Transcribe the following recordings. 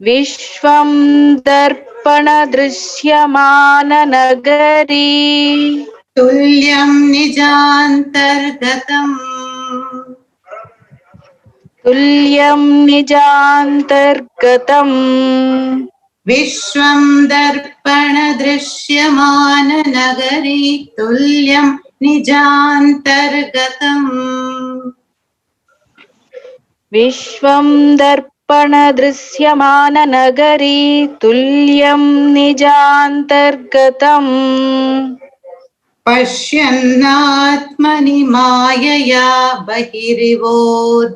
Vishwam darpana drishyamana nagari Tulyam nijantargatam. Tulyam nijantargatam Vishwam darpana drishyamana nagari tulyam nijantargatam. Vishwam darpana drishyamana nagari tulyam nijantargatam Pashyannatmani mayaya bahirivod.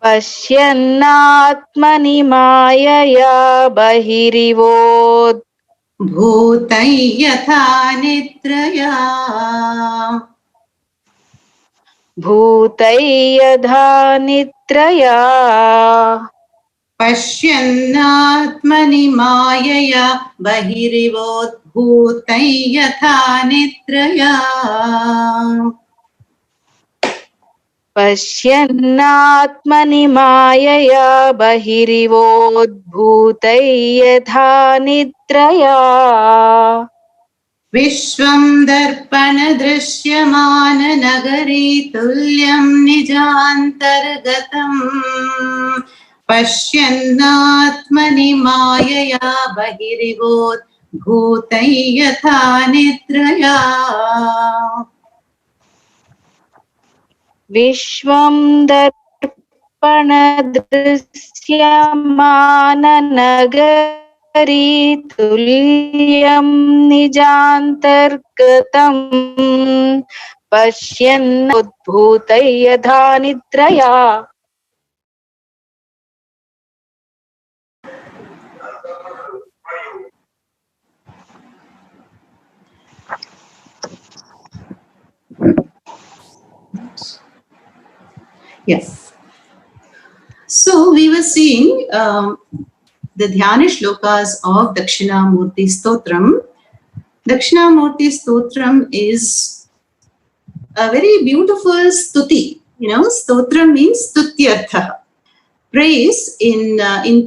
Pashyannatmani mayaya bahirivod Bhutai yatha nidraya. Bhutai yadha nitraya Pashyannatmani mayaya bahirivod bhutai yatha nidraya. Pashyannatmani mayaya bahirivod yatha nitraya Vishwam darpana drishyamana nagari tulyam nijantargatam. Pashyannatmani mayaya bahirivod bhutai yatha nidraya. Vishwam darpana drishyamana nagari tulyam nijantargatam Pashyannatmani yadha nitraya. Yes. So we were seeing the Dhyana shlokas of Dakshinamurthy Stotram. Dakshinamurthy Stotram is a very beautiful stuti. Stotram means stutyartha. Praise in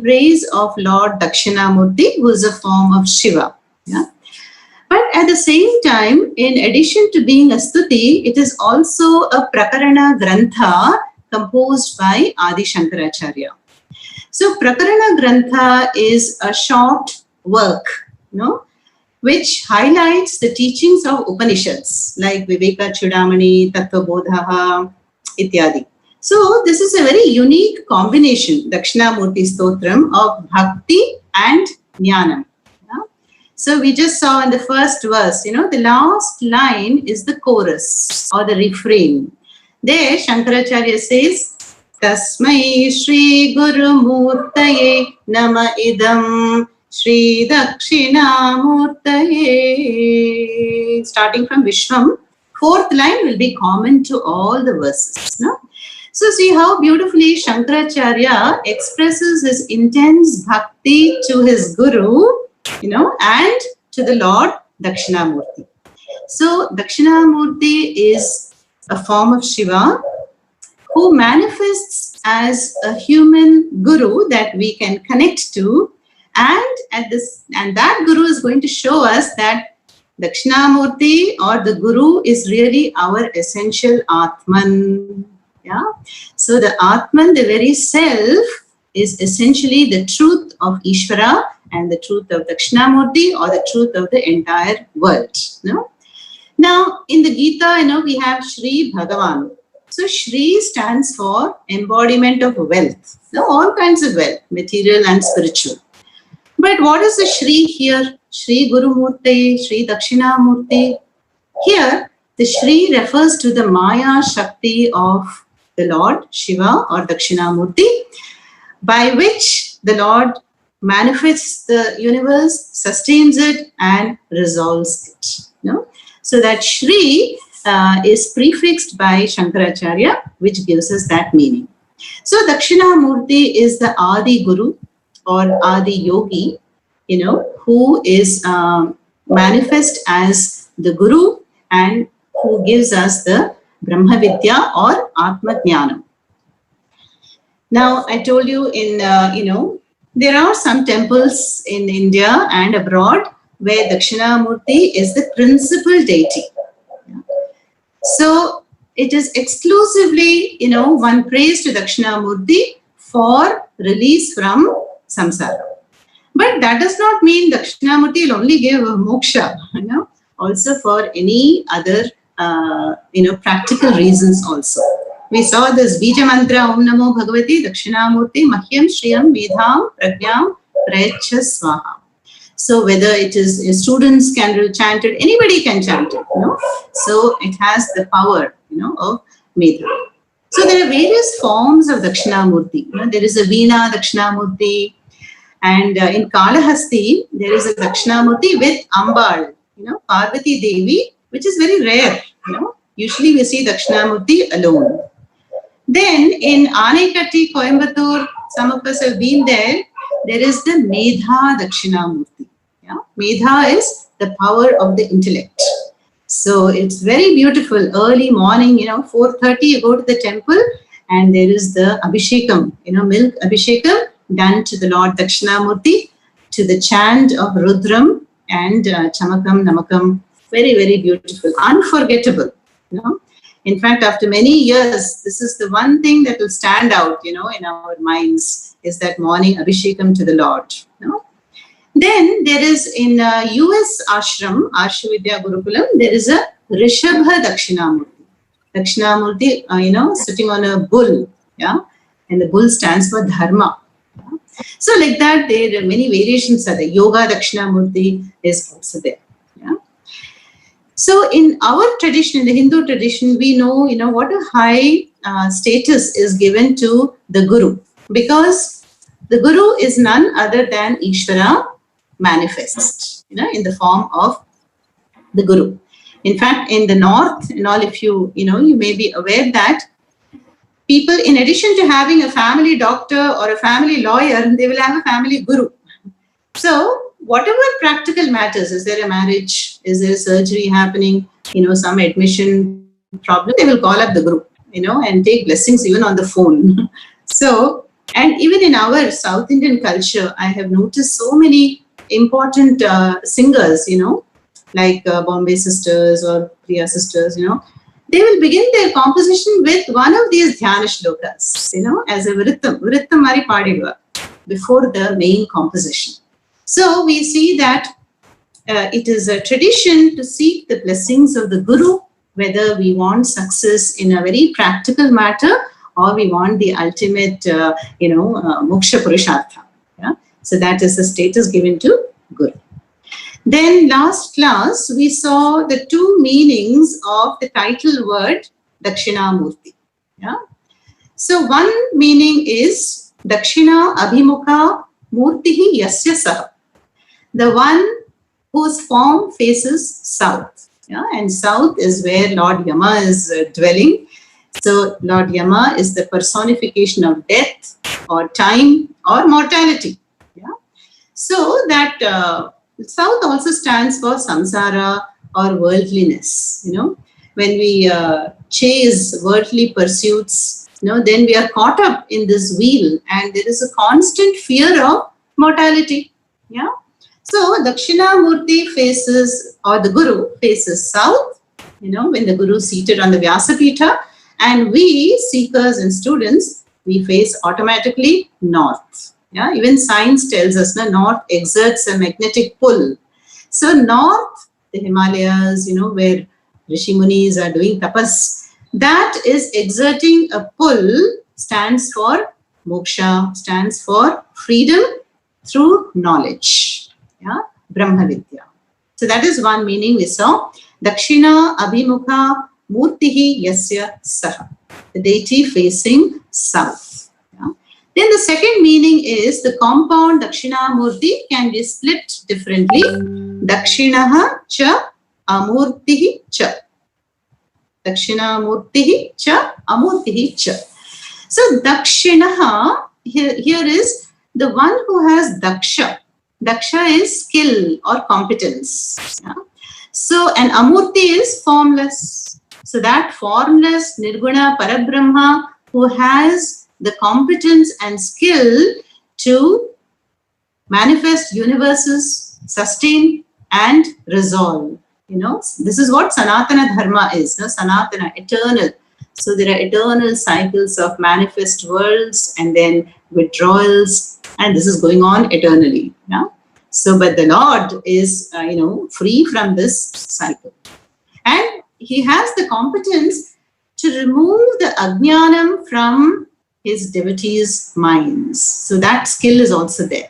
praise of Lord Dakshinamurthy, who is a form of Shiva. Yeah. But at the same time, in addition to being a stuti, it is also a prakarana grantha composed by Adi Shankaracharya. So Prakarana Grantha is a short work, which highlights the teachings of Upanishads like Viveka Chudamani, Tattva Bodhaha, ityadi. So this is a very unique combination, Dakshinamurthy Stotram, of Bhakti and Jnanam. So we just saw in the first verse, the last line is the chorus or the refrain. There Shankaracharya says, Tasmai Shri Guru Murtaye Nama Idam Shri Dakshinamurtaye. Starting from Vishwam, fourth line will be common to all the verses. No? So see how beautifully Shankaracharya expresses his intense bhakti to his Guru, and to the Lord Dakshinamurthy. So Dakshinamurthy is a form of Shiva who manifests as a human guru that we can connect to, and that guru is going to show us that Dakshinamurthy or the guru is really our essential Atman. Yeah. So the Atman, the very self, is essentially the truth of Ishvara and the truth of Dakshinamurthy or the truth of the entire world. Now in the Gita, we have Shri Bhagavan. So Shri stands for embodiment of wealth. All kinds of wealth, material and spiritual. But what is the Shri here? Shri Guru Murti, Shri Dakshinamurthy. Here, the Shri refers to the Maya Shakti of the Lord Shiva or Dakshinamurthy, by which the Lord manifests the universe, sustains it, and resolves it. So that Shri is prefixed by Shankaracharya, which gives us that meaning. So Dakshinamurthy is the Adi Guru or Adi Yogi, who is manifest as the Guru and who gives us the Brahma Vidya or Atma Jnanam. Now, I told you there are some temples in India and abroad where Dakshinamurti is the principal deity. So it is exclusively, one prays to Dakshinamurti for release from samsara. But that does not mean Dakshinamurti will only give moksha, also for any other, practical reasons also. We saw this Bija Mantra Om Namo Bhagavati Dakshinamurti Mahyam Shriyam Medham Pragyam Prayachya Swaha. So whether it is students can chant it, anybody can chant it, So it has the power, of Medha. So there are various forms of Dakshinamurti. There is a Veena Dakshinamurti, and in Kalahasti there is a Dakshinamurti with Ambal, Parvati Devi, which is very rare. Usually we see Dakshinamurti alone. Then in Anekatti, Coimbatore, some of us have been there. There is the Medha Dakshinamurti. Medha is the power of the intellect. So it's very beautiful. Early morning, 4:30, you go to the temple and there is the Abhishekam, milk Abhishekam done to the Lord Dakshinamurti to the chant of Rudram and Chamakam, Namakam. Very, very beautiful. Unforgettable. In fact, after many years, this is the one thing that will stand out, in our minds, is that morning Abhishekam to the Lord. Then there is in US ashram, Arsha Vidya Gurukulam, there is a Rishabha Dakshinamurti. Dakshinamurti, sitting on a bull, and the bull stands for Dharma. So like that, there are many variations. The Yoga Dakshinamurti is also there. So in our tradition, in the Hindu tradition, we know, what a high status is given to the Guru, because the Guru is none other than Ishvara manifest, in the form of the Guru. In fact, in the north and all, if you may be aware that people, in addition to having a family doctor or a family lawyer, they will have a family Guru. So whatever practical matters, is there a marriage, is there a surgery happening, some admission problem, they will call up the Guru, and take blessings even on the phone. So, and even in our South Indian culture, I have noticed so many important singers, like Bombay Sisters or Priya Sisters, they will begin their composition with one of these dhyana shlokas, as a vrittam mari padidva before the main composition. So we see that it is a tradition to seek the blessings of the Guru, whether we want success in a very practical matter or we want the ultimate, moksha purushartha. So that is the status given to Guru. Then last class, we saw the two meanings of the title word Dakshinamurti. So one meaning is Dakshina Abhimukha Murtihi Yasya Saha, the one whose form faces south. And south is where Lord Yama is dwelling. So Lord Yama is the personification of death or time or mortality. So that south also stands for samsara or worldliness. When we chase worldly pursuits, then we are caught up in this wheel and there is a constant fear of mortality. So Dakshinamurti faces, or the Guru faces south, when the Guru is seated on the Vyasapitha, and we seekers and students, we face automatically north. Even science tells us north exerts a magnetic pull. So north, the Himalayas, where Rishi Munis are doing tapas, that is exerting a pull, stands for moksha, stands for freedom through knowledge. Brahma Vidya. So that is one meaning we saw. Dakshina Abhimukha Murtihi Yasya Saha, the deity facing south. Then the second meaning is the compound Dakshinamurti can be split differently. Dakshinaha cha Amurtihi cha. Dakshinamurtihi cha Amurtihi cha. So Dakshinaha, here is the one who has Daksha. Daksha is skill or competence. So an Amurti is formless. So that formless Nirguna Parabrahma who has the competence and skill to manifest universes, sustain and resolve. This is what Sanatana Dharma is. Sanatana, eternal. So there are eternal cycles of manifest worlds and then withdrawals, and this is going on eternally. So, but the Lord is, free from this cycle. And he has the competence to remove the ajnanam from his devotees' minds. So that skill is also there.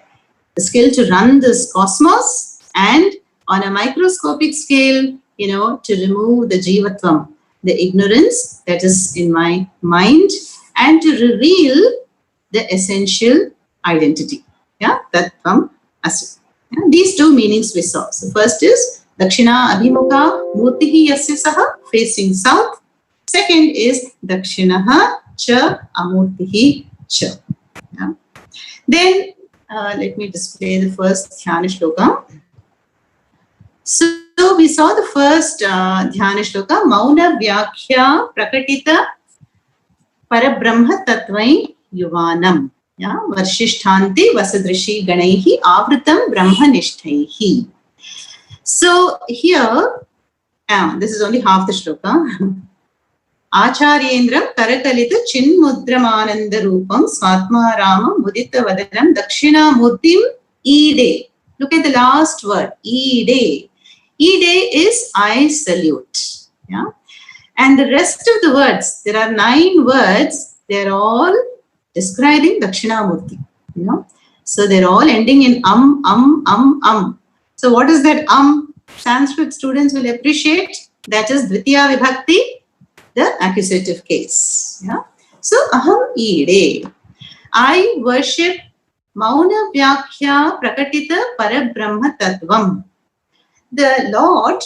The skill to run this cosmos and on a microscopic scale, to remove the jivatvam, the ignorance that is in my mind, and to reveal the essential identity. Tattvam asya. These two meanings we saw. So first is Dakshina Abhimukha Murtihi Yasya Saha, facing south. Second is Dakshinaha Cha Amurtihi Cha. Then let me display the first Dhyana Shloka. So we saw the first Dhyana Shloka, Mauna Vyakhya Prakatita Parabrahma Tattvai Yuvanam. Varshishtanti Vasadrishi Ganaihi Avritam Brahma Nishtaihi. So here, this is only half the shloka. Acharyendram Karakalita Chinmudramananda Rupam Swatma Rama Mudita Vadanam Dakshinamurtim Ide. Look at the last word, Ide. Ide is I salute. And the rest of the words, there are 9 words, they're all describing Dakshinamurti. So they're all ending in So what is that Sanskrit students will appreciate? That is Dvitiya Vibhakti, the accusative case. So aham ide. I worship Mauna Vyakhya Prakatita Parabrahma Tattvam. The Lord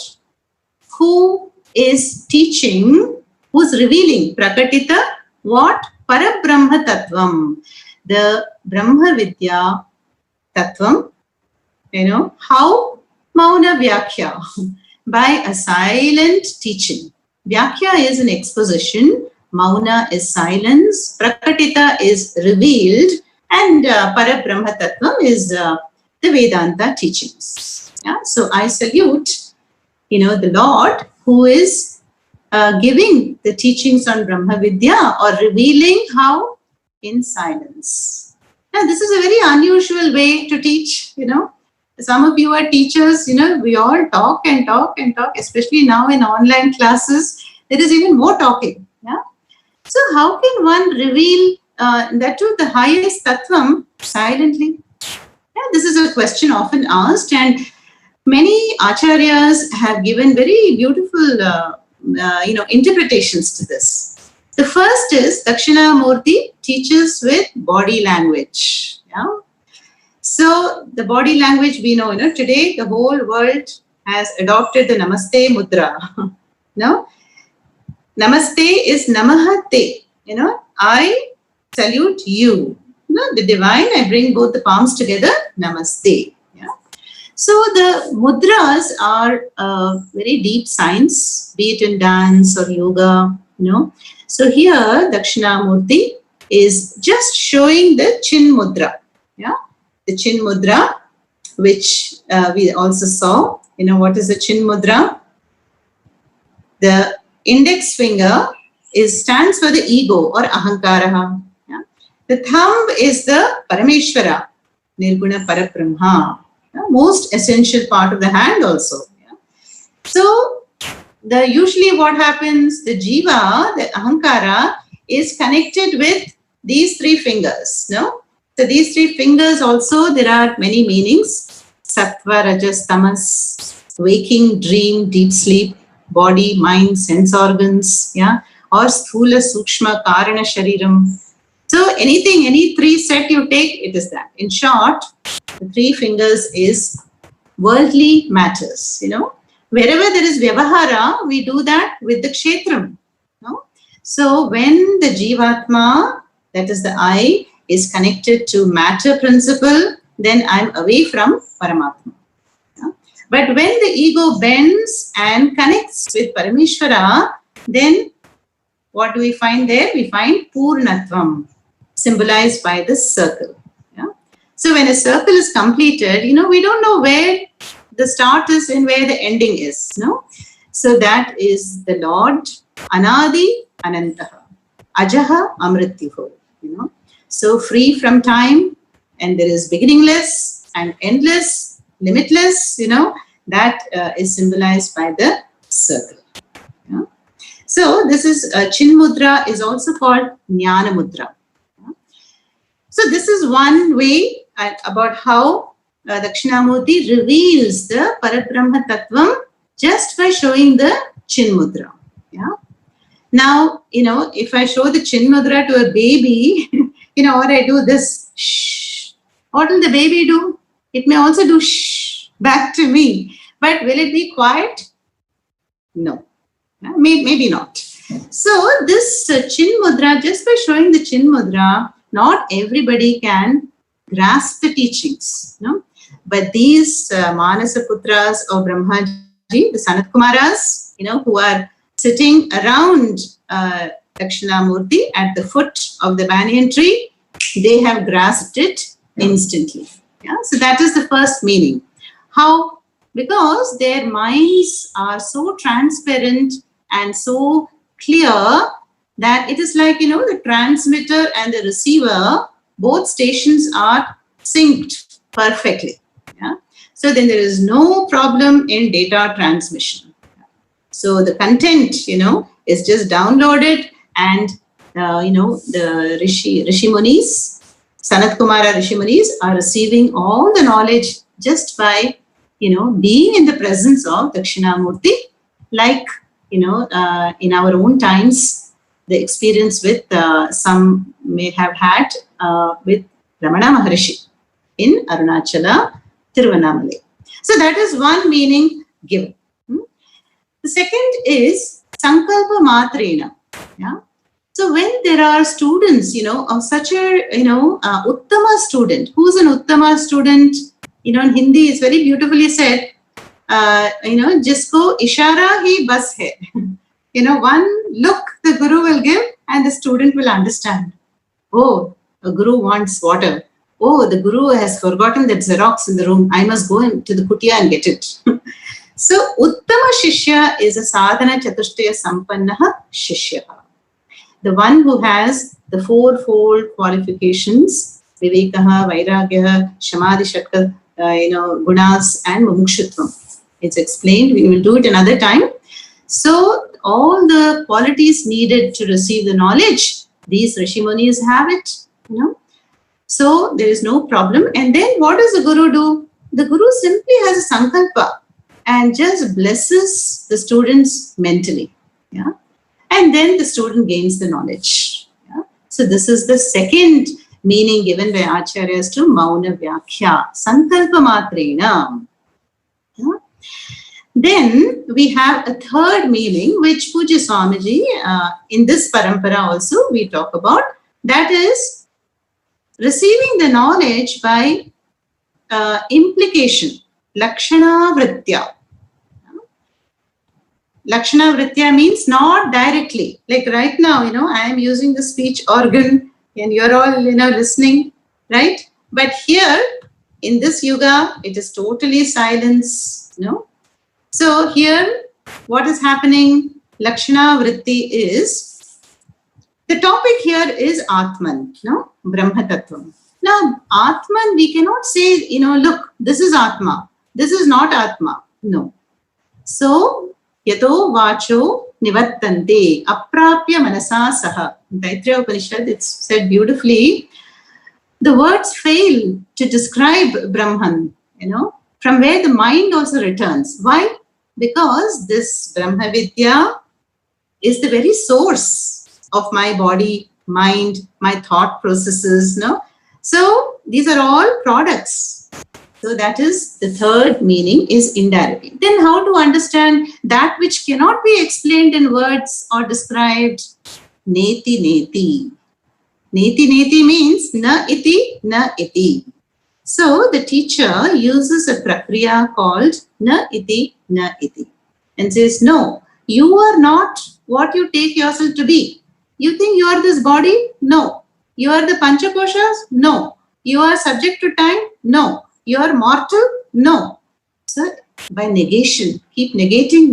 who is teaching, who is revealing Prakatita, what? Parabrahma Tattvam. The Brahma Vidya Tattvam. How? Mauna Vyakhya. By a silent teaching. Vyakhya is an exposition. Mauna is silence. Prakatita is revealed. And Parabrahma Tattvam is the Vedanta teachings. So I salute, the Lord who is giving the teachings on Brahma Vidya or revealing how? In silence. Now this is a very unusual way to teach, Some of you are teachers, we all talk and talk and talk, especially now in online classes, there is even more talking. So how can one reveal that to the highest tattvam silently? This is a question often asked, and many acharyas have given very beautiful interpretations to this. The first is Dakshinamurti teaches with body language. So the body language we know, today the whole world has adopted the Namaste Mudra. Namaste is Namahate. I salute you. The divine, I bring both the palms together. Namaste. So the mudras are very deep science, be it in dance or yoga. So here Dakshinamurti is just showing the Chin Mudra. The Chin Mudra, which we also saw. What is the Chin Mudra? The index finger stands for the ego or ahankaraha. The thumb is the Parameshwara, Nirguna Parabrahma, most essential part of the hand also. So usually what happens, the jiva, the ahankara, is connected with these 3 fingers. So these 3 fingers also, there are many meanings. Sattva, Rajas, Tamas, waking, dream, deep sleep, body, mind, sense organs, or Sthula, Sukshma, Karana, Shariram. So anything, any 3 set you take, it is that. In short, the 3 fingers is worldly matters. Wherever there is vyavahara, we do that with the kshetram. So when the jivatma, that is the I, is connected to matter principle, then I'm away from Paramatma. But when the ego bends and connects with Parameshwara, then what do we find there? We find Purnatvam. symbolized by the circle. Yeah? So when a circle is completed, we don't know where the start is and where the ending is. No? So that is the Lord Anadi Anantaha, Ajaha Amrityuho. So free from time, and there is beginningless and endless, limitless, that is symbolized by the circle. Yeah? So this is Chin Mudra is also called Jnana Mudra. Yeah? So this is one way about how Dakshinamurti reveals the Parabrahma Tattvam just by showing the Chin Mudra. Yeah? Now, if I show the Chin Mudra to a baby, or I do this, shh, what will the baby do? It may also do shh back to me. But will it be quiet? No. Maybe not. So this Chin Mudra, just by showing the Chin Mudra, not everybody can grasp the teachings. No? But these Manasa Putras of Brahmaji, the Sanat Kumaras, who are sitting around Dakshinamurti at the foot of the banyan tree, they have grasped it instantly. Yeah? So that is the first meaning. How? Because their minds are so transparent and so clear that it is like, the transmitter and the receiver, both stations are synced perfectly. Yeah? So then there is no problem in data transmission. So the content, is just downloaded, and the Rishi Munis, Sanat Kumara Rishi Munis are receiving all the knowledge just by, being in the presence of Dakshinamurti, like, in our own times, the experience with some may have had with Ramana Maharishi in Arunachala, Tiruvannamalai. So that is one meaning given. The second is Sankalpa Matrena. Yeah. So when there are students, of such a, Uttama student, who's an Uttama student? In Hindi is very beautifully said, jisko ishara hi bas hai. One look the Guru will give and the student will understand. Oh, a Guru wants water. Oh, the Guru has forgotten that Xerox in the room. I must go into the kutia and get it. So, Uttama Shishya is a Sadhana Chatushtaya Sampannaha Shishya. The one who has the fourfold qualifications, Vivekaha, Vairagyaha, Shamadhi Shatka, Gunas and Mumukshutvam. It's explained, we will do it another time. So, all the qualities needed to receive the knowledge, these Rishimunis have it, So, there is no problem. And then what does the Guru do? The Guru simply has a sankalpa and just blesses the students mentally. Yeah? And then the student gains the knowledge. Yeah? So this is the second meaning given by Acharyas to Mauna Vyakhya, Sankalpa Matrena. Yeah? Then we have a third meaning which Pujya Swamiji in this parampara also we talk about, that is receiving the knowledge by implication, Lakshana Vritya. Lakshana Vritya means not directly. Like right now, I am using the speech organ and you're all, listening, right? But here in this yuga, it is totally silence, So here, what is happening? Lakshana Vritti is, the topic here is Atman, Brahma Tattvam. Now, Atman, we cannot say, look, this is Atma. This is not Atma. No. So, Yato Vacho Nivattante Aprapya Manasa Saha. In Taittiriya Upanishad, it's said beautifully. The words fail to describe Brahman, from where the mind also returns. Why? Because this Brahma Vidya is the very source of my body, mind, my thought processes. So these are all products. So that is the third meaning is indirectly. Then how to understand that which cannot be explained in words or described? Neti neti. Neti neti means na iti na iti. So the teacher uses a prakriya called na iti and says, no, you are not what you take yourself to be. You think you are this body? No. You are the Panchakoshas? No. You are subject to time? No. You are mortal? No. So, by negation, keep negating.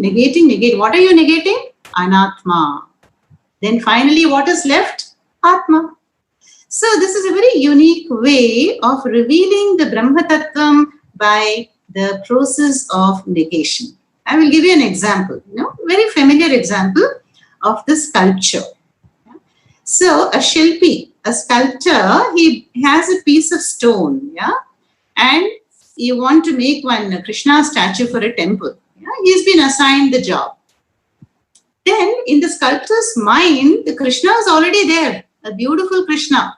What are you negating? Anatma. Then finally, what is left? Atma. So, this is a very unique way of revealing the Brahma Tattvam by the process of negation. I will give you an example, very familiar example of the sculpture. So, a Shilpi, a sculptor, he has a piece of stone, and you want to make one Krishna statue for a temple. He's been assigned the job. Then, in the sculptor's mind, the Krishna is already there, a beautiful Krishna,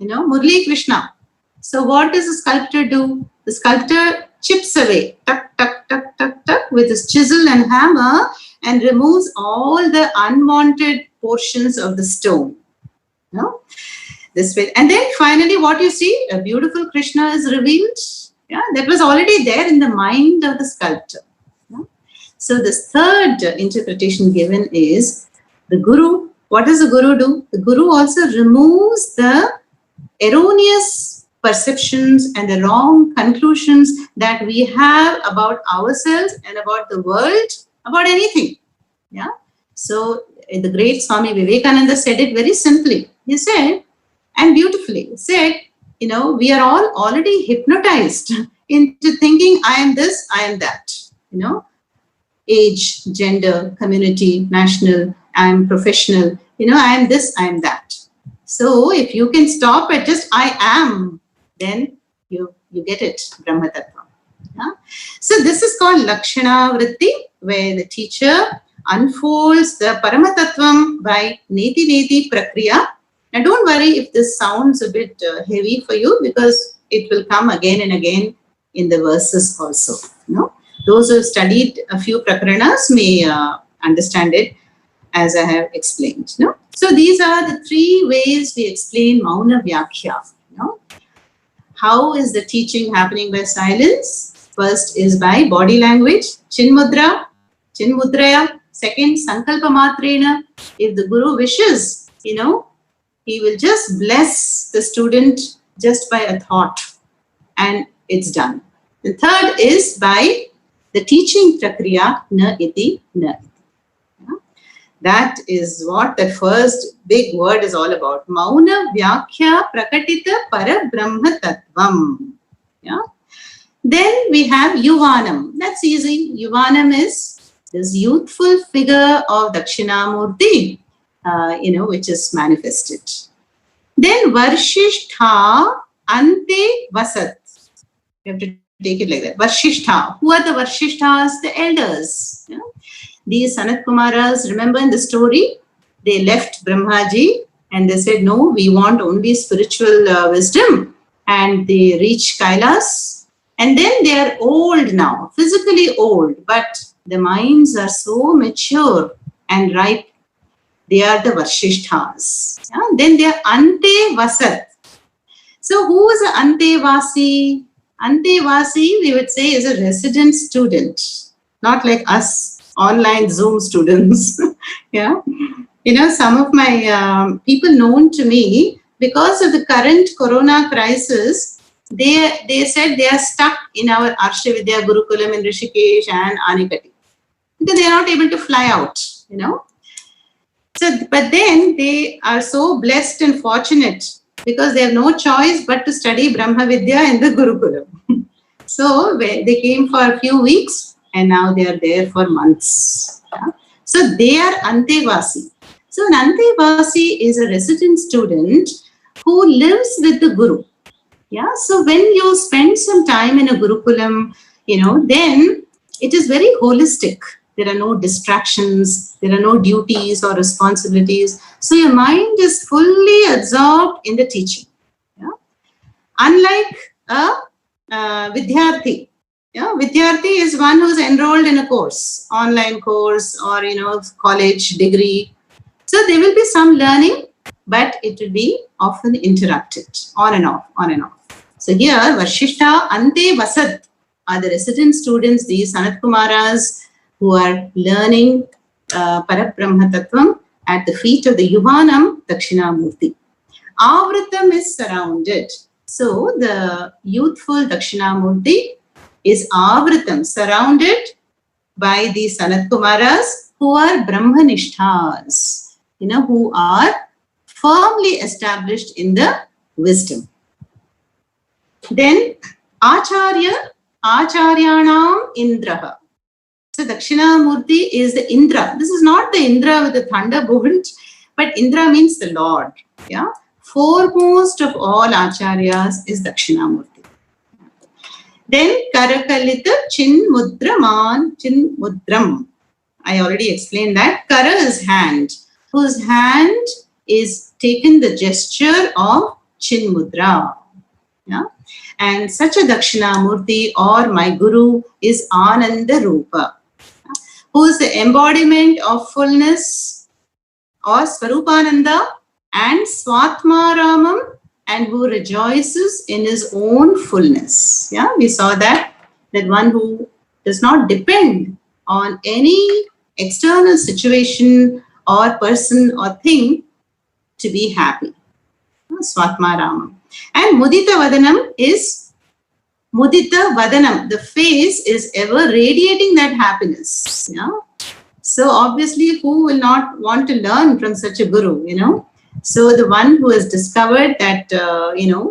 Murli Krishna. So, what does the sculptor do? The sculptor chips away, tuck, tuck, tuck, tuck, tuck, with his chisel and hammer and removes all the unwanted portions of the stone. This way. And then finally, what you see, a beautiful Krishna is revealed. That was already there in the mind of the sculptor. So this third interpretation given is the Guru. What does the Guru do? The Guru also removes the erroneous perceptions and the wrong conclusions that we have about ourselves and about the world, about anything. So the great Swami Vivekananda said it very simply. He said, and beautifully, said, we are all already hypnotized into thinking I am this, I am that. Age, gender, community, national, I am professional, I am this, I am that. So if you can stop at just I am, then you get it, Brahma Tattva. So this is called Lakshanavritti, where the teacher unfolds the Paramatatvam by Neti Prakriya. Now don't worry if this sounds a bit heavy for you, because it will come again and again in the verses also. Those who have studied a few Prakranas may understand it as I have explained. So these are the three ways we explain Mauna Vyakhya. How is the teaching happening by silence? First is by body language, Chinmudra, Chinmudraya. Second, Sankalpa Matrena. If the Guru wishes, he will just bless the student just by a thought, and it's done. The third is by the teaching Prakriya, na iti, na iti. That is what the first big word is all about. Mauna Vyakhya Prakatita Para Brahma Tattvam. Then we have Yuvanam. That's easy. Yuvanam is this youthful figure of Dakshinamurthy, which is manifested. Then Varshishtha Ante Vasat. You have to take it like that. Varshishtha. Who are the Varshishthas? The elders. These Sanat Kumaras, remember in the story, they left Brahmaji and they said, no, we want only spiritual wisdom. And they reach Kailas. And then they are old now, physically old, but the minds are so mature and ripe. They are the Varshishthas. Then they are Ante Vasat. So who is an Ante Vasi? Ante Vasi, we would say, is a resident student, not like us online Zoom students. Some of my people known to me, because of the current corona crisis, they said they are stuck in our Arsha Vidya Gurukulam in Rishikesh and Anikati, because they are not able to fly out, So, but then they are so blessed and fortunate because they have no choice but to study Brahma Vidya in the Gurukulam. So they came for a few weeks and now they are there for months. So they are Antevasi. So an Antevasi is a resident student who lives with the Guru. So when you spend some time in a Gurukulam, then it is very holistic. There are no distractions, there are no duties or responsibilities. So your mind is fully absorbed in the teaching. Unlike a Vidyarthi. Vidyarthi is one who is enrolled in a course, online course or, college degree. So there will be some learning, but it will be often interrupted, on and off, on and off. So here, Varshishta Ante Vasat are the resident students, these Sanat Kumaras, who are learning Parabrahma Tattvam at the feet of the Yuvanam Dakshinamurthy. Avritam is surrounded. So the youthful Dakshinamurti is Avritam, surrounded by the Sanat Kumaras who are Brahmanishthas, who are firmly established in the wisdom. Then Acharya, Acharyanam Indraha. So Dakshinamurti is the Indra. This is not the Indra with the thunderbolt, but Indra means the Lord. Yeah. Foremost of all Acharyas is Dakshinamurti. Then Karakalita Chinmudram. I already explained that. Kara is hand, whose hand is taken the gesture of Chinmudra. Yeah? And such a Dakshinamurti or my Guru is Ananda Rupa, who is the embodiment of fullness or Swarupananda and Swatmaramam, and who rejoices in his own fullness. Yeah, we saw that one who does not depend on any external situation or person or thing to be happy. Swatmaramam. And Mudita Vadanam is Mudita Vadanam. The face is ever radiating that happiness. Yeah. So obviously, who will not want to learn from such a guru, So the one who has discovered that,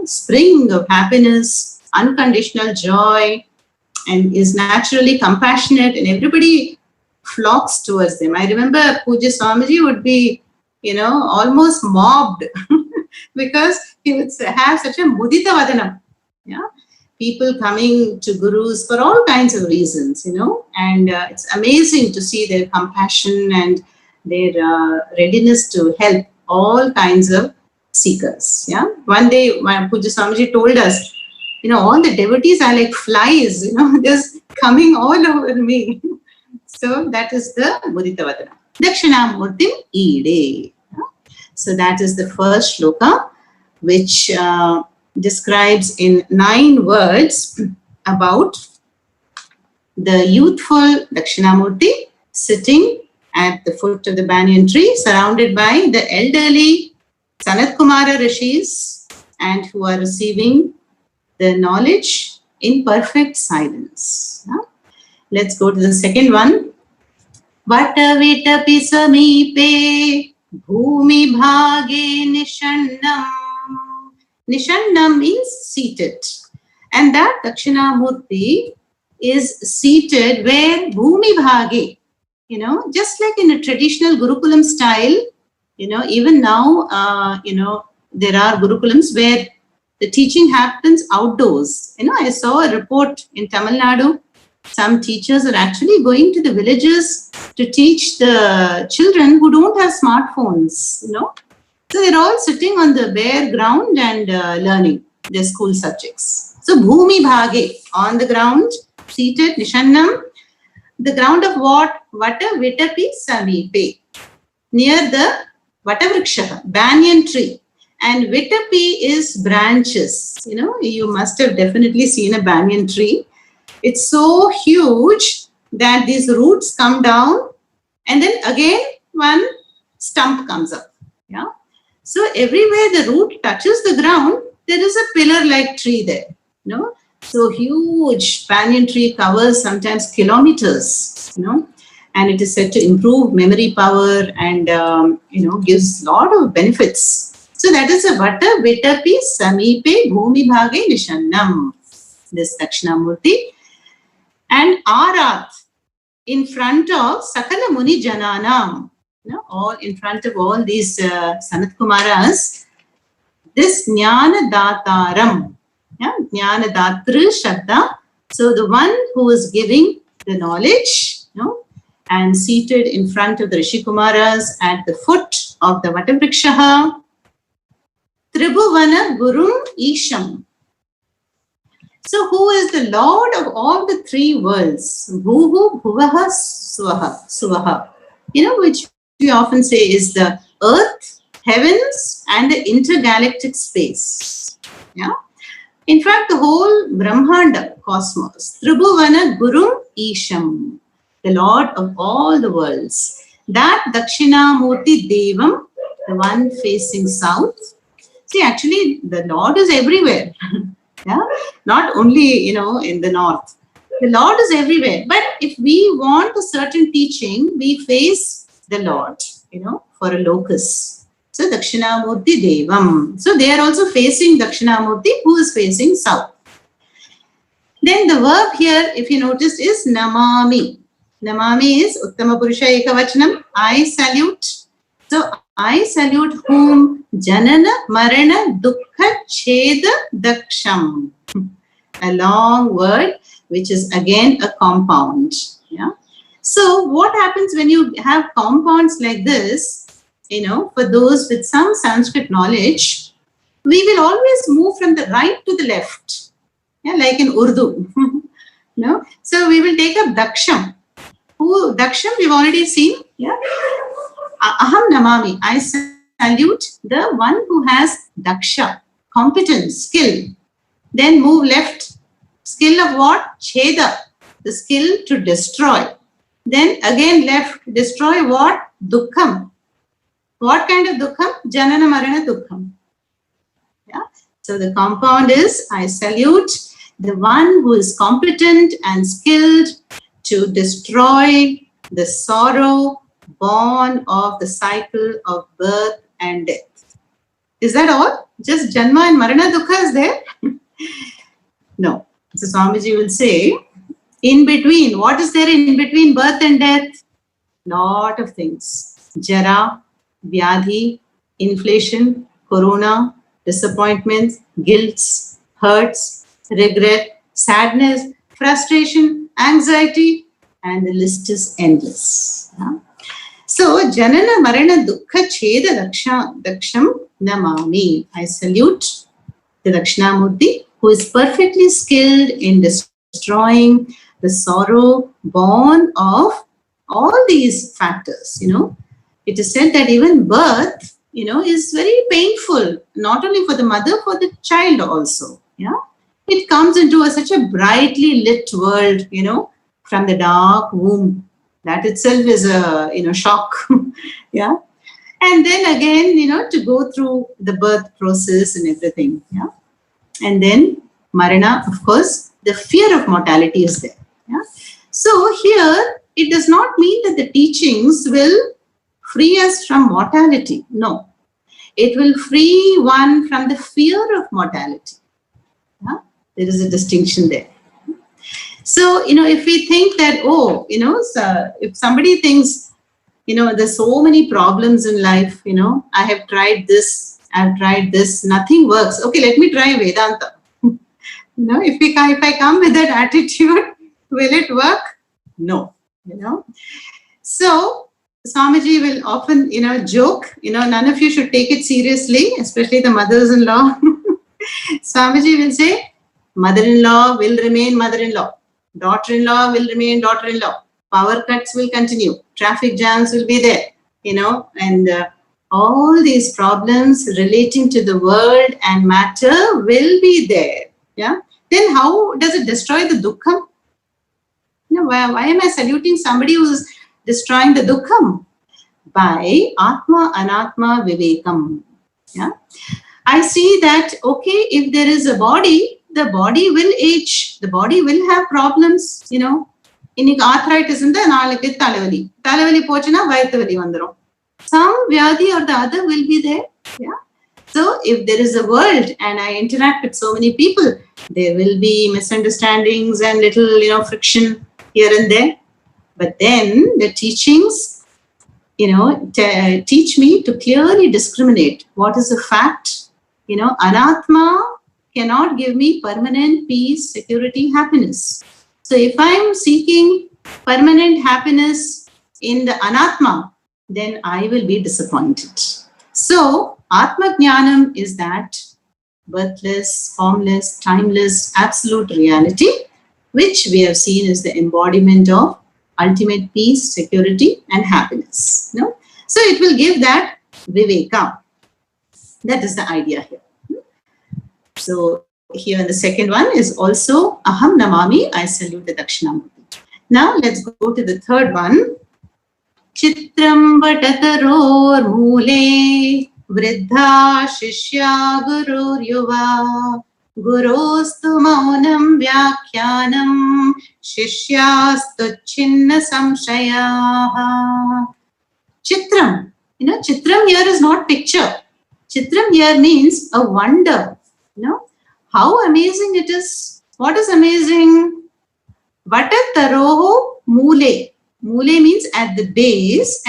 spring of happiness, unconditional joy, and is naturally compassionate, and everybody flocks towards them. I remember Puja Swamiji would be, almost mobbed because he would have such a mudita vadanam. Yeah. People coming to gurus for all kinds of reasons, and it's amazing to see their compassion and their readiness to help all kinds of seekers. Yeah. One day, my Puja Swamiji told us, all the devotees are like flies, just coming all over me. So that is the Mudita Vadana. Dakshinamurtim Ide. Yeah. So that is the first shloka, which describes in 9 words about the youthful Dakshinamurti sitting at the foot of the banyan tree, surrounded by the elderly Sanat Kumara Rishis, and who are receiving the knowledge in perfect silence. Yeah? Let's go to the second one. Vatavitapi samipe bhumi bhage nishannam. Nishannam means seated. And that Dakshinamurti is seated where bhumi bhage, just like in a traditional Gurukulam style, even now, there are Gurukulams where the teaching happens outdoors. I saw a report in Tamil Nadu. Some teachers are actually going to the villages to teach the children who don't have smartphones, So they're all sitting on the bare ground and learning their school subjects. So bhumi bhage, on the ground, seated, nishannam. The ground of what? Vata vitapi samipe. Near the Vatavriksha, banyan tree. And vitapi is branches. You must have definitely seen a banyan tree. It's so huge that these roots come down and then again one stump comes up. Yeah. So everywhere the root touches the ground, there is a pillar-like tree there. So huge banyan tree covers sometimes kilometers, and it is said to improve memory power and, gives a lot of benefits. So that is a Vata Vitapi Samipe Bhumi Bhage Nishannam, this Dakshinamurti. And Arat, in front of Sakala Muni Jananam, all in front of all these Sanat Kumaras, this Jnana Dataram, Jnana Datru Shabda. So the one who is giving the knowledge, and seated in front of the Rishi Kumaras at the foot of the Vatavrikshaha, Tribhuvana Gurum Isham. So who is the Lord of all the 3 worlds? Bhuhu, Bhuvaha, Suvaha. Which we often say is the earth, heavens, and the intergalactic space. Yeah. In fact, the whole Brahmanda cosmos. Tribhuvana Gurum Isham, the Lord of all the worlds. That Dakshinamurti Devam, the one facing south, See, actually, the Lord is everywhere. Yeah, not only, in the north. The Lord is everywhere. But if we want a certain teaching, we face the Lord, for a locus. So Dakshinamurthy Devam. So they are also facing Dakshinamurthy, who is facing south. Then the verb here, if you notice, is namami. Namami is Uttama Purusha Ekavachanam. I salute. So I salute whom? Janana Marana Dukkha Cheda Daksham. A long word which is again a compound. Yeah. So what happens when you have compounds like this? For those with some Sanskrit knowledge, we will always move from the right to the left. Yeah, like in Urdu. So we will take up Daksham. Who Daksham we've already seen. Yeah. Aham namami. I salute the one who has Daksha, competence, skill. Then move left. Skill of what? Cheda. The skill to destroy. Then again left. Destroy what? Dukkham. What kind of dukkham? Janana Marana dukkham. Yeah. So the compound is, I salute the one who is competent and skilled to destroy the sorrow born of the cycle of birth and death. Is that all? Just Janma and Marana Dukkha is there? No. So Swamiji will say, in between, what is there in between birth and death? Lot of things. Jara, Vyadhi, inflation, corona, disappointments, guilts, hurts, regret, sadness, frustration, anxiety, and the list is endless. Yeah? So, Janana Marana Dukkha Cheda Daksham Namami. I salute the Dakshinamurthy, who is perfectly skilled in destroying the sorrow born of all these factors. It is said that even birth, is very painful, not only for the mother, for the child also. Yeah, it comes into such a brightly lit world, from the dark womb. That itself is a, shock. Yeah, and then again, to go through the birth process and everything. Yeah, and then Marana, of course, the fear of mortality is there. Yeah, so here it does not mean that the teachings will free us from mortality. No, it will free one from the fear of mortality. Yeah? There is a distinction there. So, if we think that, so if somebody thinks, there's so many problems in life, I have tried this, I've tried this, nothing works. Okay, let me try Vedanta. If I come with that attitude, will it work? No, So, Swamiji will often, joke, none of you should take it seriously, especially the mothers-in-law. Swamiji will say, mother-in-law will remain mother-in-law. Daughter-in-law will remain daughter-in-law. Power cuts will continue. Traffic jams will be there, and all these problems relating to the world and matter will be there. Yeah. Then how does it destroy the dukkham? Why am I saluting somebody who's destroying the dukkham? By Atma Anatma Vivekam. Yeah. I see that, okay, if there is a body, the body will age. The body will have problems, In arthritis, talavali pochana vayathavali vandarum. Some vyadhi or the other will be there. Yeah. So if there is a world and I interact with so many people, there will be misunderstandings and little, friction here and there. But then the teachings, teach me to clearly discriminate what is a fact. Anatma cannot give me permanent peace, security, happiness. So if I'm seeking permanent happiness in the anatma, then I will be disappointed. So Atma Jnanam is that birthless, formless, timeless, absolute reality, which we have seen is the embodiment of ultimate peace, security, and happiness. So it will give that viveka. That is the idea here. So here in the second one is also Aham Namami, I salute the Dakshinamurthy. Now let's go to the third one. Chitram Vatataror Mule Vriddha Shishya Gurur Yuva Gurostu Maunam Vyakhyanam Shishyastu Chinna Samshayaha. Chitram. Chitram here is not picture. Chitram here means a wonder. How amazing it is. What is amazing? Vatataroho mule. Mule means at the base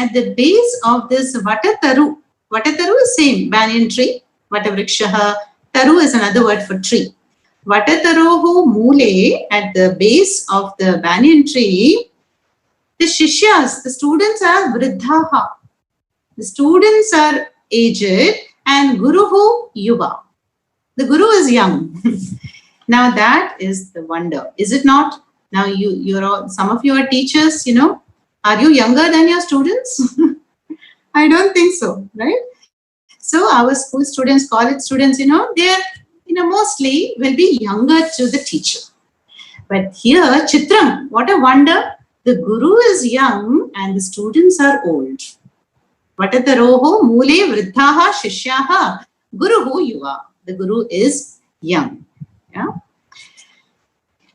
of this Vatataru. Vatataru is same, banyan tree, Vatavrikshaha. Taru is another word for tree. Vatataroho mule, at the base of the banyan tree, the Shishyas, the students are Vriddhaha. The students are aged and Guruhu Yuva. The Guru is young. Now that is the wonder, is it not? Now you're all, some of you are teachers, are you younger than your students? I don't think so, right? So our school students, college students, they're, mostly will be younger to the teacher. But here, Chitram, what a wonder. The Guru is young and the students are old. Vatataroho mule vriddhaha shishyaha guruhu yuva. The Guru is young. Yeah.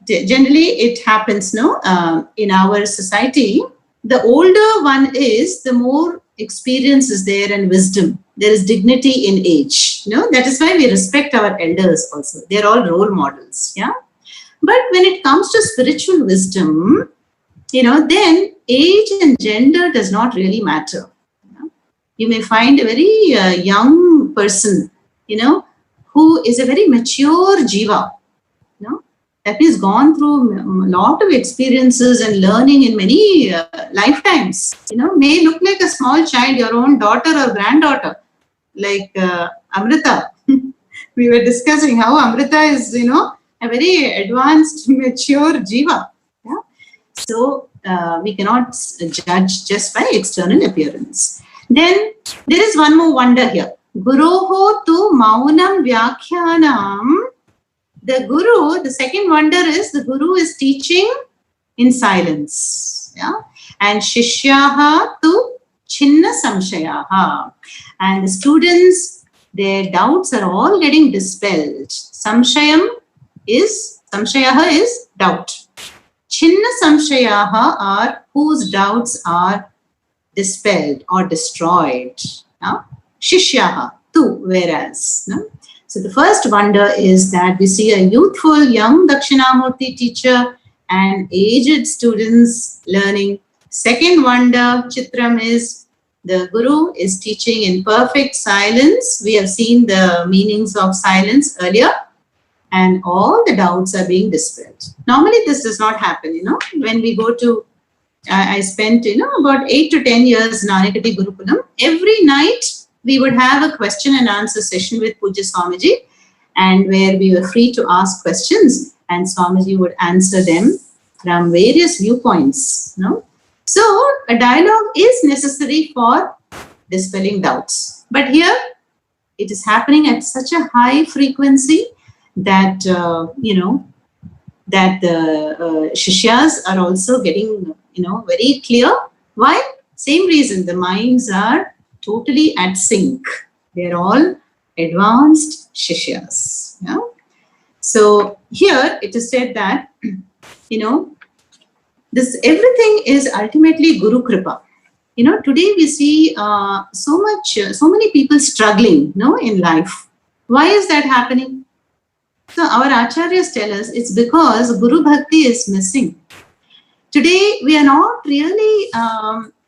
Generally, it happens, in our society, the older one is, the more experience is there and wisdom. There is dignity in age. That is why we respect our elders also. They're all role models. Yeah. But when it comes to spiritual wisdom, then age and gender does not really matter. You may find a very young person, who is a very mature jiva. That means gone through a lot of experiences and learning in many lifetimes. May look like a small child, your own daughter or granddaughter, like Amrita. We were discussing how Amrita is, a very advanced, mature jiva. Yeah? So we cannot judge just by external appearance. Then there is one more wonder here. Guroho tu maunam vyakhyanam. The Guru, the second wonder is the Guru is teaching in silence. Yeah? And Shishyaha tu chinna samshayaha. And the students, their doubts are all getting dispelled. Samshayaha is doubt. Chinna samshayaha are whose doubts are dispelled or destroyed. Shishyaha tu, whereas. So the first wonder is that we see a youthful, young Dakshinamurthy teacher and aged students learning. Second wonder, Chitram, is the Guru is teaching in perfect silence. We have seen the meanings of silence earlier, and all the doubts are being dispelled. Normally this does not happen, when we go to, I spent, about 8 to 10 years in Anekati Gurukulam. Every night, we would have a question and answer session with Pujya Swamiji, and where we were free to ask questions and Swamiji would answer them from various viewpoints. So a dialogue is necessary for dispelling doubts. But here it is happening at such a high frequency that, that the Shishyas are also getting, very clear. Why? Same reason, the minds are totally at sync. They're all advanced Shishyas. Yeah? So here it is said that, this everything is ultimately Guru Kripa. Today we see so many people struggling, in life. Why is that happening? So our Acharyas tell us it's because Guru Bhakti is missing. Today we are not really,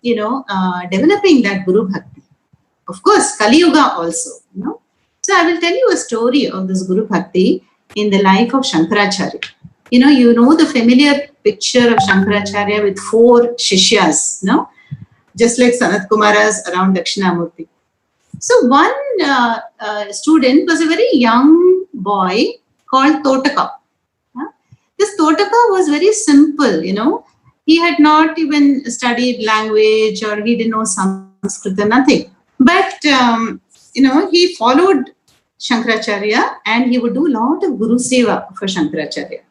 developing that Guru Bhakti. Of course, Kali Yuga also, So I will tell you a story of this Guru Bhakti in the life of Shankaracharya. You know the familiar picture of Shankaracharya with 4 Shishyas, just like Sanat Kumaras around Dakshinamurthy. So one student was a very young boy called Totaka. This Totaka was very simple, He had not even studied language or he didn't know Sanskrit, nothing. But, he followed Shankaracharya and he would do a lot of Guru Seva for Shankaracharya.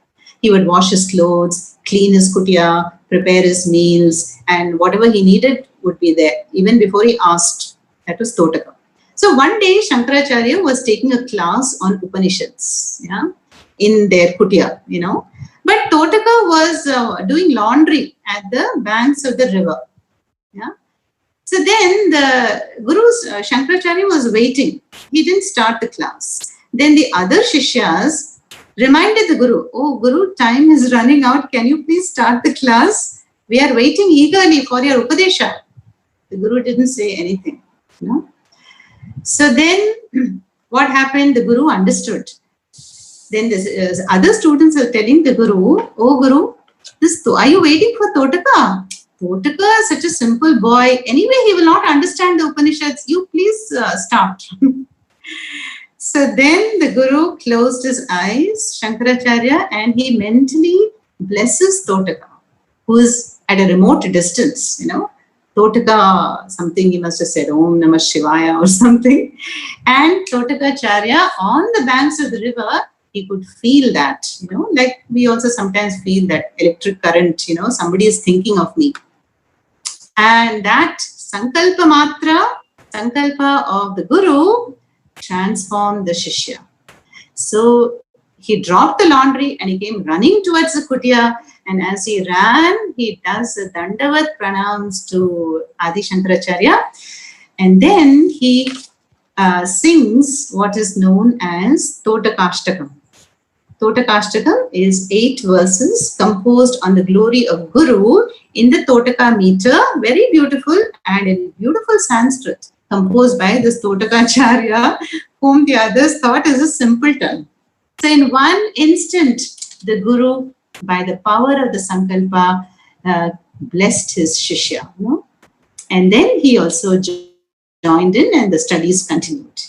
He would wash his clothes, clean his kutia, prepare his meals, and whatever he needed would be there, even before he asked. That was Totaka. So one day Shankaracharya was taking a class on Upanishads, in their kutia, But Totaka was doing laundry at the banks of the river. Yeah. So then the Guru's Shankaracharya was waiting. He didn't start the class. Then the other Shishyas reminded the Guru, "Oh, Guru, time is running out. Can you please start the class? We are waiting eagerly for your Upadesha." The Guru didn't say anything. So then what happened? The Guru understood. Then the other students are telling the Guru, "Oh, Guru, are you waiting for Totaka? Totaka is such a simple boy. Anyway, he will not understand the Upanishads. You please start." So then the Guru closed his eyes, Shankaracharya, and he mentally blesses Totaka, who is at a remote distance, Totaka, something he must have said, Om Namah Shivaya or something. And Totakacharya on the banks of the river, he could feel that, like we also sometimes feel that electric current, somebody is thinking of me. And that Sankalpa Matra, Sankalpa of the Guru, transformed the Shishya. So he dropped the laundry and he came running towards the kutia. And as he ran, he does a Dandavat pranams to Adi Shankaracharya. And then he sings what is known as Totakashtakam. Totakashtakam is 8 verses composed on the glory of Guru in the Totaka meter, very beautiful and in beautiful Sanskrit, composed by this Totakacharya, whom the others thought is a simpleton. So in one instant, the Guru, by the power of the Sankalpa, blessed his Shishya. And then he also joined in and the studies continued.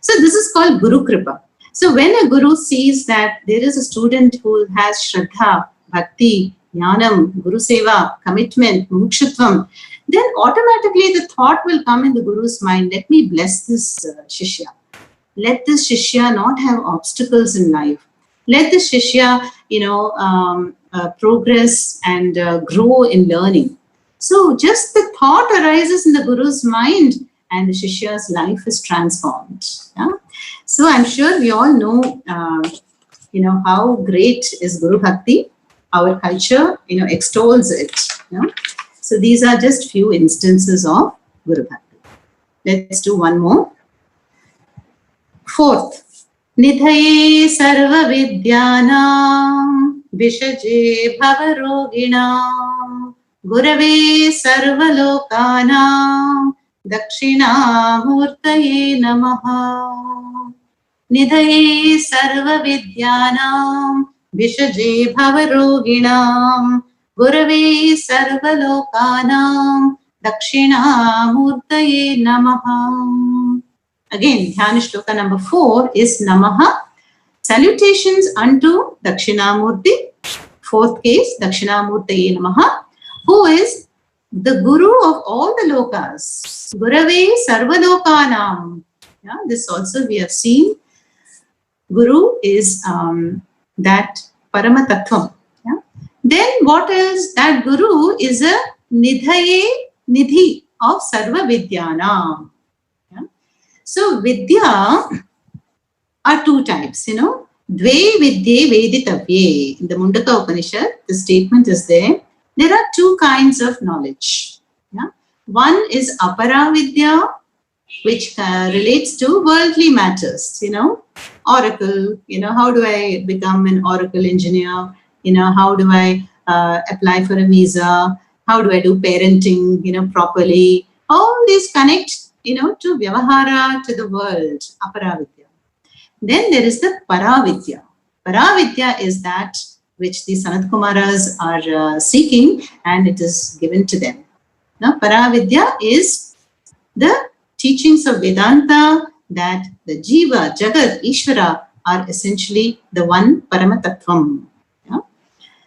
So this is called Guru Kripa. So when a Guru sees that there is a student who has Shraddha, Bhakti, Jnanam, Guru Seva, commitment, Mukshatvam, then automatically the thought will come in the Guru's mind, let me bless this Shishya. Let this Shishya not have obstacles in life. Let the Shishya, progress and grow in learning. So just the thought arises in the Guru's mind and the Shishya's life is transformed. Yeah? So I'm sure we all know, how great is Guru Bhakti. Our culture, extols it. So these are just few instances of Guru Bhakti. Let's do one more. 4th. Nidhaye sarva vidyanam vishaje bhavaroginam gurave sarva lokanam Dakshinamurthy namaha. Nidhaye sarva vidyanam vishaje bhavaroginam gurave sarva lokanam Dakshinamurthy namaha. Again, Dhyana Shloka number 4 is Namaha. Salutations unto Dakshinamurthy. 4th case, Dakshinamurthy Namaha, who is the Guru of all the lokas. Gurave Sarvalokanam. Yeah, this also we have seen. Guru is that Paramatattvam. Yeah. Then what is that Guru is a Nidhi of Sarva Vidyanam. So Vidya are 2 types, Dve Vidye Veditavye. In the Mundaka Upanishad, the statement is there. There are 2 kinds of knowledge. Yeah? One is Apara Vidya, which relates to worldly matters, Oracle, how do I become an Oracle engineer? How do I apply for a visa? How do I do parenting, properly? All these connect to Vyavahara, to the world, Aparavidya. Then there is the Paravidya. Paravidya is that which the Sanat Kumaras are seeking and it is given to them. Now, Paravidya is the teachings of Vedanta that the Jiva, Jagat, Ishvara are essentially the one Paramatattvam. Yeah?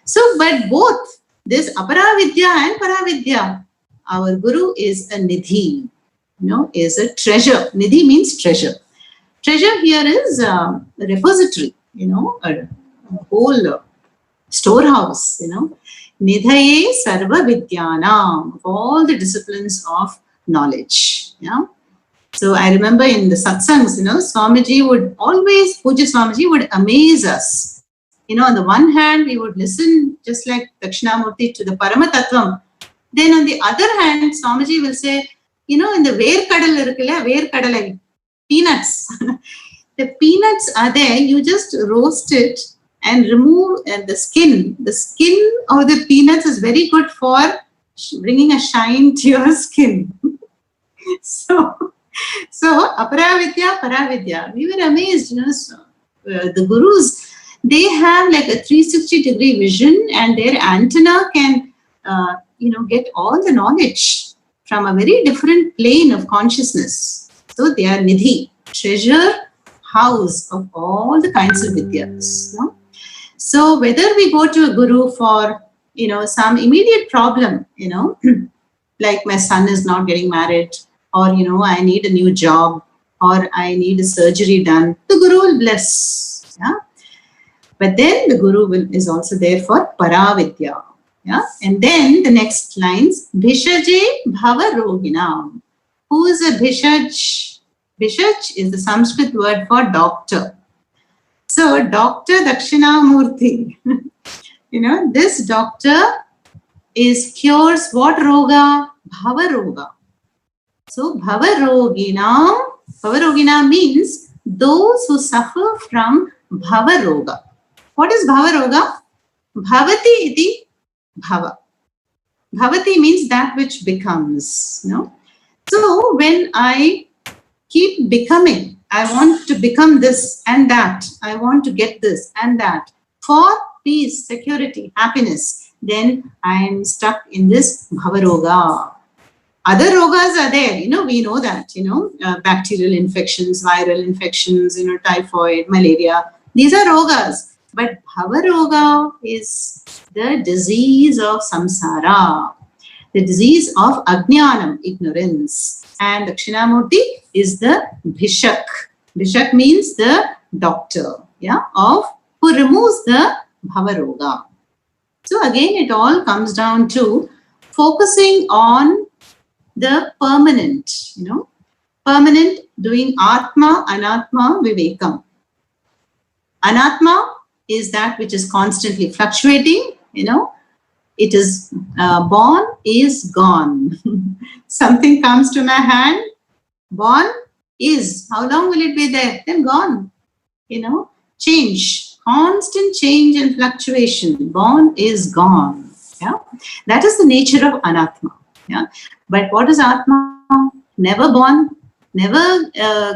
So, but both this Aparavidya and Paravidya, our Guru is a Nidhi. Is a treasure. Nidhi means treasure. Treasure here is a repository, a whole storehouse, Nidhaye sarva vidyanam, all the disciplines of knowledge. Yeah. So I remember in the satsangs, Swamiji would always, Puja Swamiji would amaze us. On the one hand, we would listen just like Dakshinamurthy to the Parama Tattvam. Then on the other hand, Swamiji will say, in the Ver-kadal irukilla, Ver-kadalai, peanuts. The peanuts are there, you just roast it and remove the skin. The skin of the peanuts is very good for bringing a shine to your skin. So Apara-vidya, Para-vidya. We were amazed, the gurus, they have like a 360-degree vision, and their antenna can, get all the knowledge from a very different plane of consciousness. So they are nidhi, treasure house of all the kinds of vidyas. So whether we go to a guru for, some immediate problem, like my son is not getting married, or, I need a new job, or I need a surgery done, the guru will bless. Yeah. But then the guru is also there for Para-vidya. Yeah. And then the next lines, Bhishaje Bhava Roginam. Who is a Bhishaj? Bhishaj is the Sanskrit word for doctor. So Dr. Dakshinamurthy, this doctor cures what roga? Bhava roga. So Bhava means those who suffer from Bhava roga. What is Bhava roga? Bhavati iti bhava. Bhavati means that which becomes. So when I keep becoming, I want to become this and that, I want to get this and that for peace, security, happiness, then I am stuck in this Bhava roga. Other rogas are there, we know that, bacterial infections, viral infections, typhoid, malaria. These are rogas. But Bhava roga is the disease of samsara, the disease of ajnanam, ignorance. And Dakshinamurthy is the Bhishak. Bhishak means the doctor, who removes the Bhava roga. So again, it all comes down to focusing on the permanent, permanent, doing Atma, Anatma, Vivekam. Anatma is that which is constantly fluctuating, it is born, is gone. Something comes to my hand, born, is. How long will it be there? Then gone. Change, constant change and fluctuation. Born is gone. Yeah, that is the nature of Anatma. Yeah, but what is Atma? Never born, never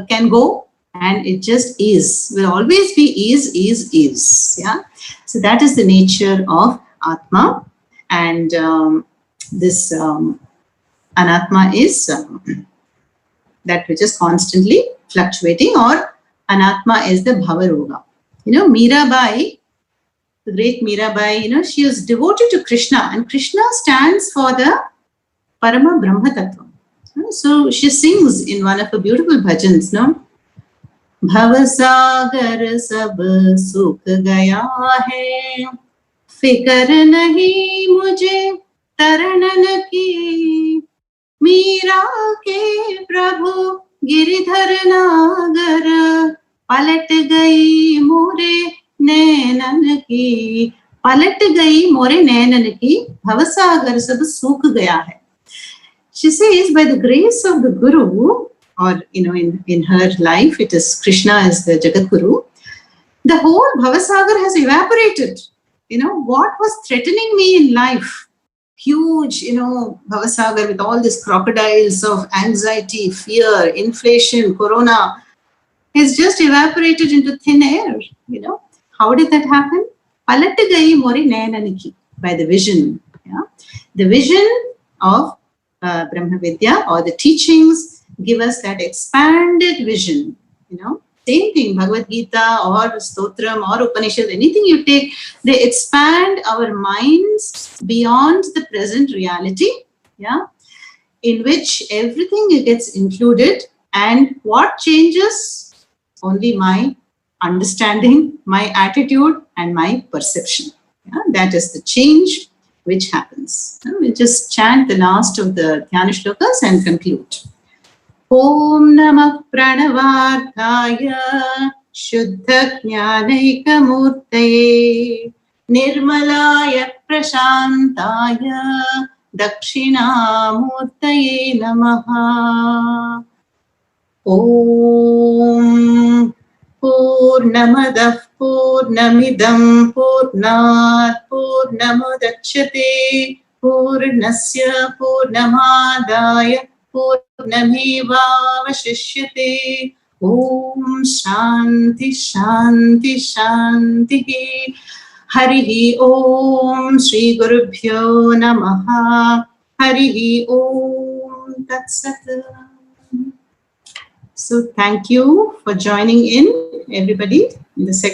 can go, and it just is. Will always be is. Yeah, so that is the nature of Atma, and this Anatma is that which is constantly fluctuating, or Anatma is the Bhava roga. Mirabai, the great Mirabai, she was devoted to Krishna, and Krishna stands for the Parama Brahma Tattvam. So she sings in one of her beautiful bhajans, Bhavasagar sab sukh gaya hai, fikar nahi mujhe taran ki, Meera ke Prabhu Giridhar Nagar, palat gayi more nainan ki, palat gayi more nainan ki, Bhavasagar sab sukh gaya hai. She says, by the grace of the Guru, or in her life, it is Krishna is the Jagat Guru, the whole Bhavasagar has evaporated. What was threatening me in life? Huge, Bhavasagar with all these crocodiles of anxiety, fear, inflation, corona, has just evaporated into thin air. How did that happen? Palat gayi more nayananiki, by the vision. Yeah? The vision of Brahma Vidya, or the teachings, give us that expanded vision. Same thing, Bhagavad Gita or Stotram or Upanishad, anything you take, they expand our minds beyond the present reality, in which everything gets included. And what changes? Only my understanding, my attitude, and my perception. That is the change which happens. We'll just chant the last of the Dhyana shlokas and conclude. ॐ नमः प्रणवार्थाय शुद्धज्ञानैकमूर्तये निर्मलाय प्रशान्ताय दक्षिणामूर्तये नमः। ॐ पूर्णमदः पूर्णमिदं पूर्णात् पूर्णमुदच्यते पूर्णस्य पूर्णमादाय पूर्णमेवावशिष्यते। ॐ शान्ति शान्ति शान्तिः। हरिः ॐ श्रीगुरुभ्यो नमः। हरिः ॐ तत्सत्। So thank you for joining in, everybody, in the second